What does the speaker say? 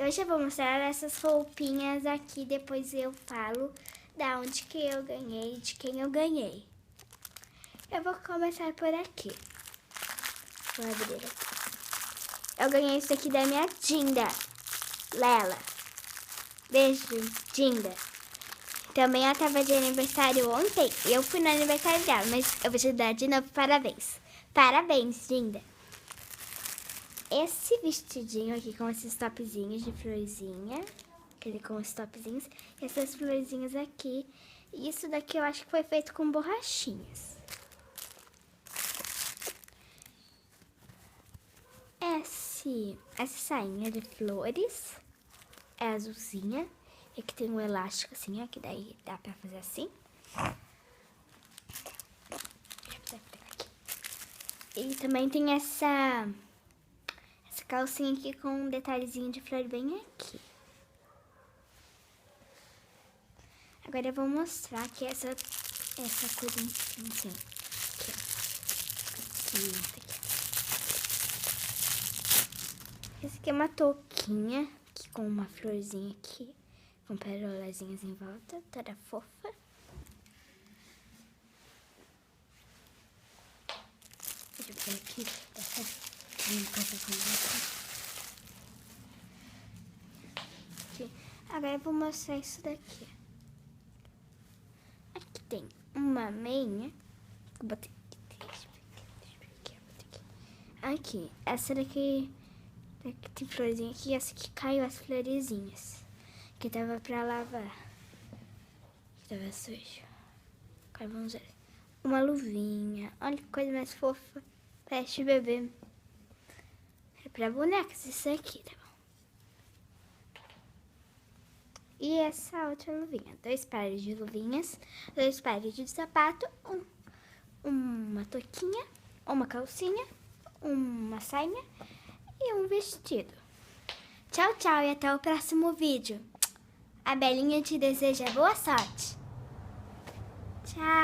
Hoje eu vou mostrar essas roupinhas aqui, depois eu falo da onde que eu ganhei, de quem eu ganhei. Eu vou começar por aqui. Vou abrir aqui. Eu ganhei isso aqui da minha Dinda, Lela. Beijo, Dinda. Também ela tava de aniversário ontem. Eu fui no aniversário dela, mas eu vou te dar de novo parabéns. Parabéns, Dinda. Esse vestidinho aqui com esses topzinhos de florzinha. Aquele com os topzinhos. E essas florzinhas aqui. E isso daqui eu acho que foi feito com borrachinhas. Essa sainha de flores é azulzinha. E aqui tem um elástico assim, ó, que daí dá pra fazer assim. Deixa eu pegar aqui. E também tem essa calcinha aqui com um detalhezinho de flor bem aqui. Agora eu vou mostrar aqui essa coisa assim. Aqui. Essa aqui é uma touquinha aqui com uma florzinha aqui. Com perolazinhas em volta, toda fofa. Deixa eu ver aqui. Agora eu vou mostrar isso daqui. Aqui tem uma meia. Eu botei aqui. Aqui, essa daqui tem florzinha aqui. E essa aqui caiu as florezinhas. Que tava pra lavar. Que tava sujo. Agora vamos ver. Uma luvinha. Olha que coisa mais fofa. Parece bebê. É pra bonecas isso aqui, tá bom? E essa outra luvinha. 2 pares de luvinhas. 2 pares de sapato. Uma touquinha. Uma calcinha. Uma sainha. E um vestido. Tchau, tchau. E até o próximo vídeo. A Belinha te deseja boa sorte. Tchau.